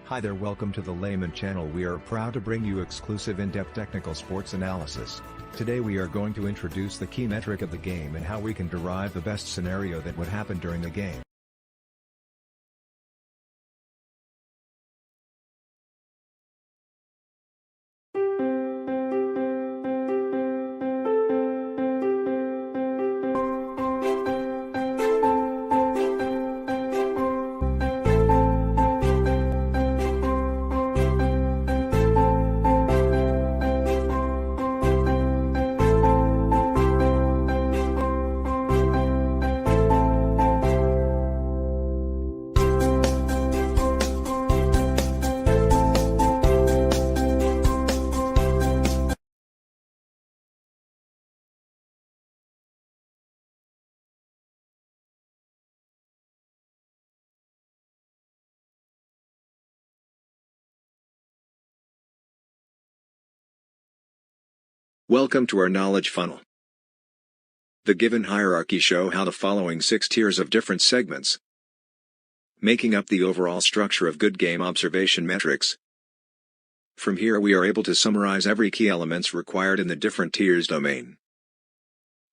Hi there, welcome to the Layman channel. We are proud to bring you exclusive in-depth technical sports analysis. Today we are going to introduce the key metric of the game and how we can derive the best scenario that would happen during the game. Welcome to our knowledge funnel. The given hierarchy show how the following 6 tiers of different segments, making up the overall structure of good game observation metrics. From here we are able to summarize every key elements required in the different tiers domain.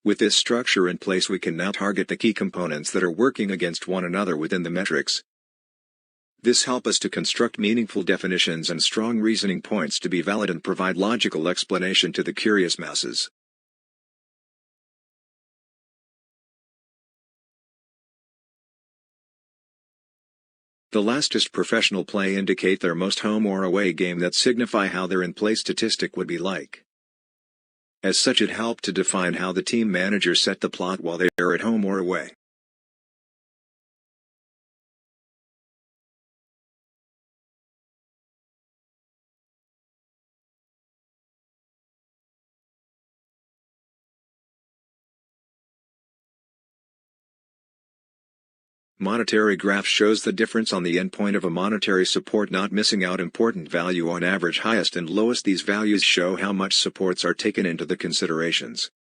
With this structure in place we can now target the key components that are working against one another within the metrics. This helps us to construct meaningful definitions and strong reasoning points to be valid and provide logical explanation to the curious masses. The lastest professional play indicate their most home or away game that signify how their in-play statistic would be like. As such it helped to define how the team manager set the plot while they are at home or away. Monetary graph shows the difference on the endpoint of a monetary support, not missing out important value on average highest and lowest. These values show how much supports are taken into the considerations.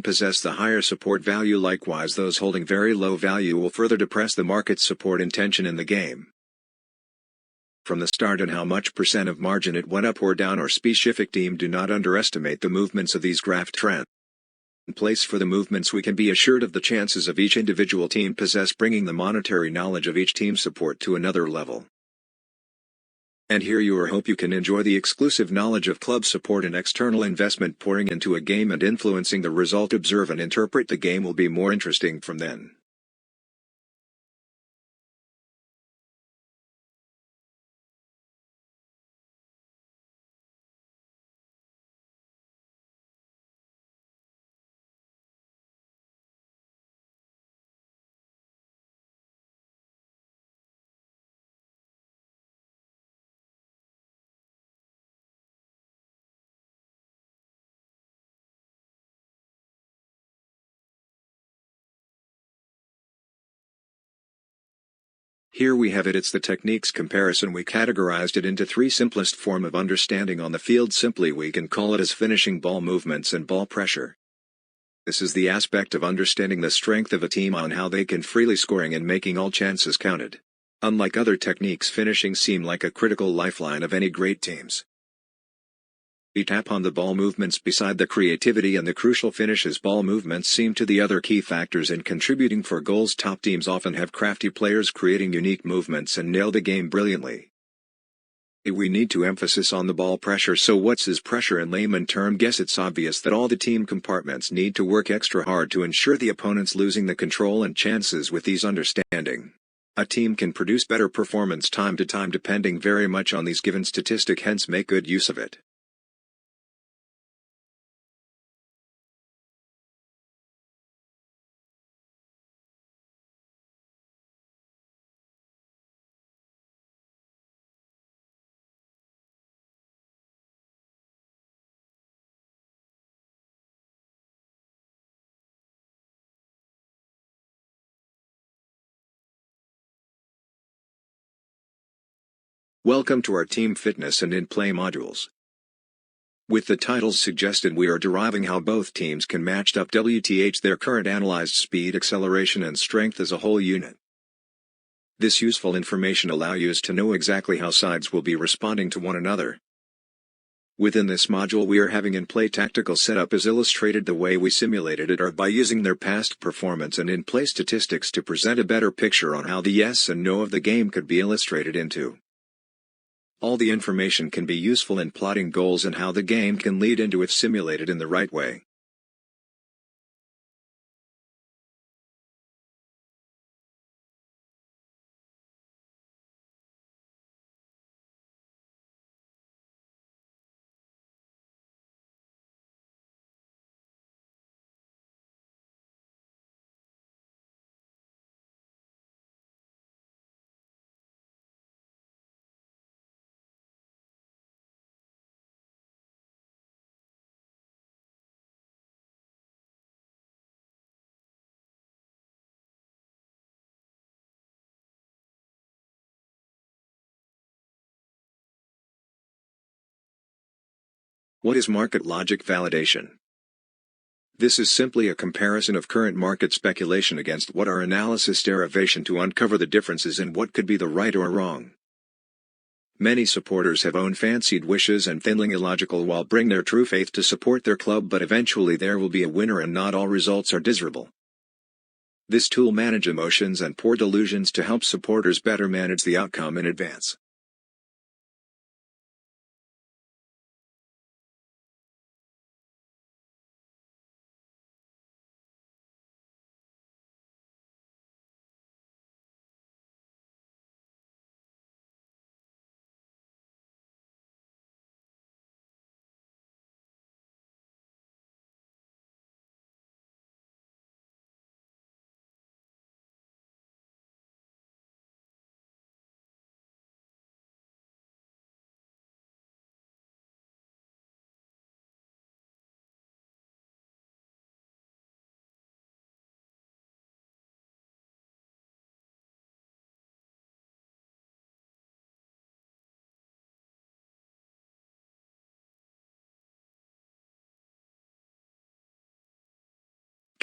Possess the higher support value, likewise those holding very low value will further depress the market's support intention in the game. From the start and how much percent of margin it went up or down or specific team, do not underestimate the movements of these graph trends. In place for the movements we can be assured of the chances of each individual team possess, bringing the monetary knowledge of each team support to another level. And here you hope you can enjoy the exclusive knowledge of club support and external investment pouring into a game and influencing the result. Observe and interpret the game will be more interesting from then. Here we have it. It's the techniques comparison. We categorized it into 3 simplest form of understanding on the field. Simply we can call it as finishing ball movements and ball pressure. This is the aspect of understanding the strength of a team on how they can freely scoring and making all chances counted. Unlike other techniques, finishing seem like a critical lifeline of any great teams. We tap on the ball movements beside the creativity and the crucial finishes. Ball movements seem to the other key factors in contributing for goals. Top teams often have crafty players creating unique movements and nail the game brilliantly. We need to emphasis on the ball pressure. So what's his pressure in layman term? Guess it's obvious that all the team compartments need to work extra hard to ensure the opponent's losing the control and chances. With these understanding, a team can produce better performance time to time depending very much on these given statistic, hence make good use of it. Welcome to our team fitness and in-play modules. With the titles suggested, we are deriving how both teams can match up their current analyzed speed, acceleration and strength as a whole unit. This useful information allows you to know exactly how sides will be responding to one another. Within this module we are having in-play tactical setup is illustrated the way we simulated it or by using their past performance and in-play statistics to present a better picture on how the yes and no of the game could be illustrated into. All the information can be useful in plotting goals and how the game can lead into if simulated in the right way. What is market logic validation? This is simply a comparison of current market speculation against what our analysis derivation to uncover the differences in what could be the right or wrong. Many supporters have own fancied wishes and thinly illogical while bring their true faith to support their club, but eventually there will be a winner and not all results are desirable. This tool manage emotions and poor delusions to help supporters better manage the outcome in advance.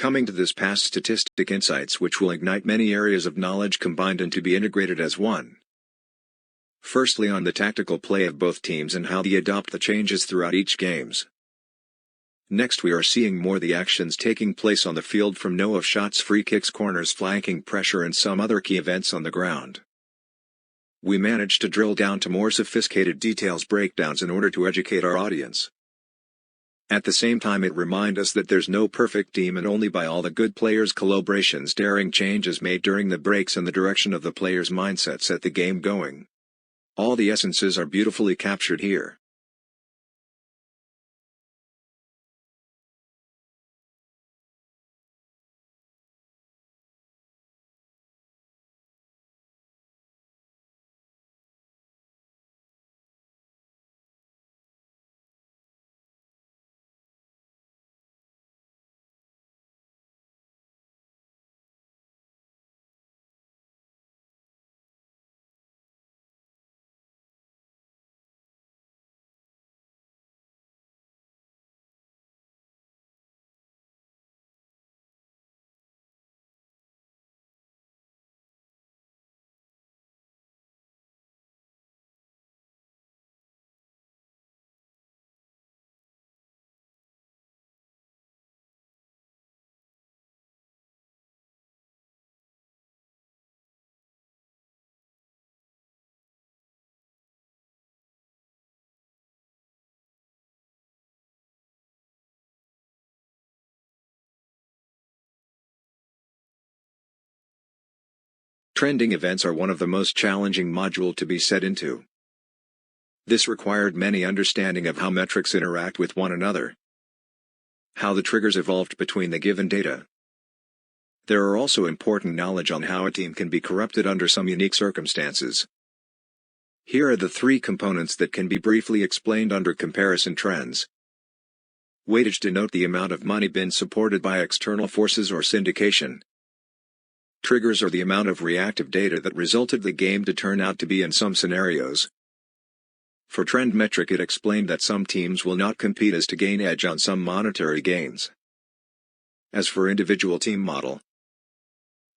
Coming to this past statistic insights which will ignite many areas of knowledge combined and to be integrated as one. Firstly, on the tactical play of both teams and how they adopt the changes throughout each games. Next we are seeing more the actions taking place on the field from no of shots, free kicks, corners, flanking pressure and some other key events on the ground. We managed to drill down to more sophisticated details breakdowns in order to educate our audience. At the same time it reminds us that there's no perfect team and only by all the good players' collaborations daring changes made during the breaks and the direction of the players' mindset set the game going. All the essences are beautifully captured here. Trending events are one of the most challenging module to be set into. This required many understanding of how metrics interact with one another, how the triggers evolved between the given data. There are also important knowledge on how a team can be corrupted under some unique circumstances. Here are the three components that can be briefly explained under comparison trends. Weightage denote the amount of money been supported by external forces or syndication. Triggers are the amount of reactive data that resulted the game to turn out to be in some scenarios. For trend metric it explained that some teams will not compete as to gain edge on some monetary gains. As for individual team model,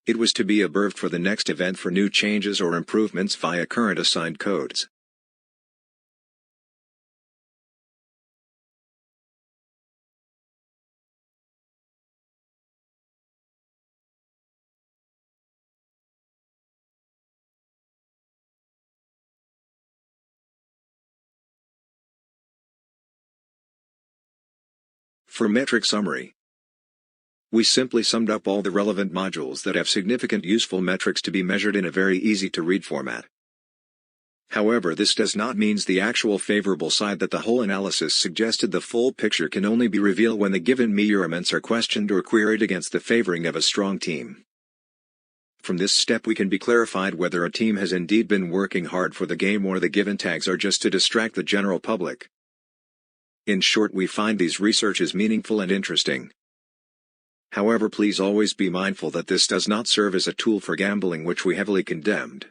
It was to be observed for the next event for new changes or improvements via current assigned codes. For metric summary, we simply summed up all the relevant modules that have significant useful metrics to be measured in a very easy-to-read format. However, this does not mean the actual favorable side that the whole analysis suggested. The full picture can only be revealed when the given measurements are questioned or queried against the favoring of a strong team. From this step we can be clarified whether a team has indeed been working hard for the game or the given tags are just to distract the general public. In short, we find these researches meaningful and interesting. However, please always be mindful that this does not serve as a tool for gambling, which we heavily condemned.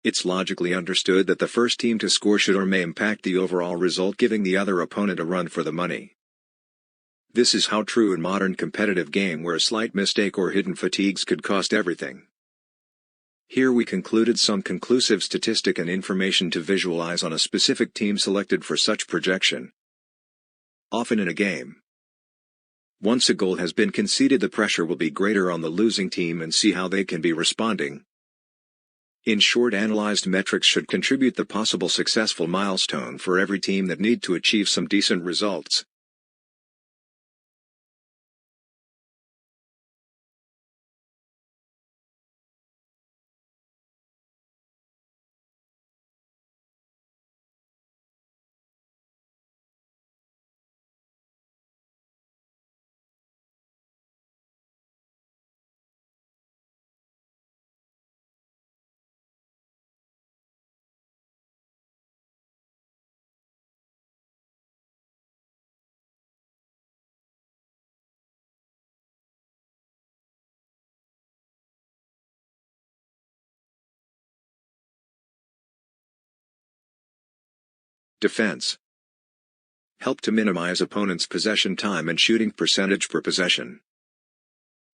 It's logically understood that the first team to score should or may impact the overall result, giving the other opponent a run for the money. This is how true in modern competitive game, where a slight mistake or hidden fatigues could cost everything. Here we concluded some conclusive statistic and information to visualize on a specific team selected for such projection. Often in a game, once a goal has been conceded, the pressure will be greater on the losing team and see how they can be responding. In short, analyzed metrics should contribute the possible successful milestone for every team that need to achieve some decent results. Defense. Help to minimize opponents' possession time and shooting percentage per possession.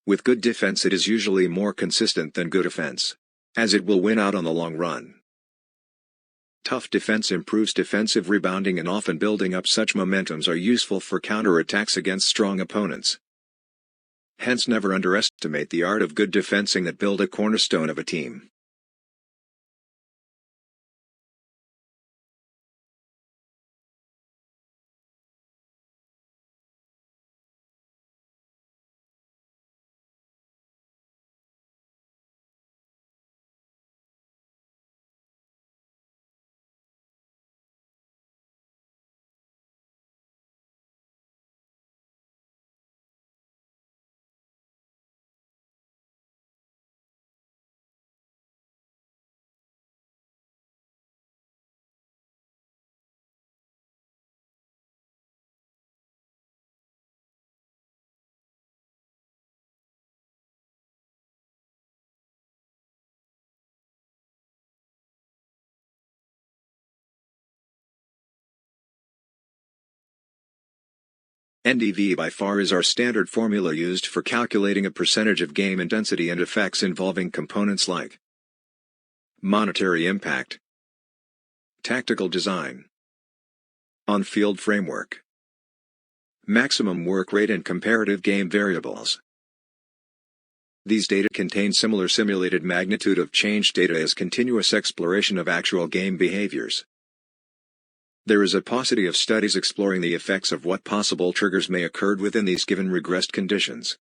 With good defense, it is usually more consistent than good offense, as it will win out on the long run. Tough defense improves defensive rebounding, and often building up such momentums are useful for counterattacks against strong opponents. Hence, never underestimate the art of good defensing that build a cornerstone of a team. NDV by far is our standard formula used for calculating a percentage of game intensity and effects involving components like monetary impact, tactical design, on-field framework, maximum work rate, and comparative game variables. These data contain similar simulated magnitude of change data as continuous exploration of actual game behaviors. There is a paucity of studies exploring the effects of what possible triggers may occur within these given regressed conditions.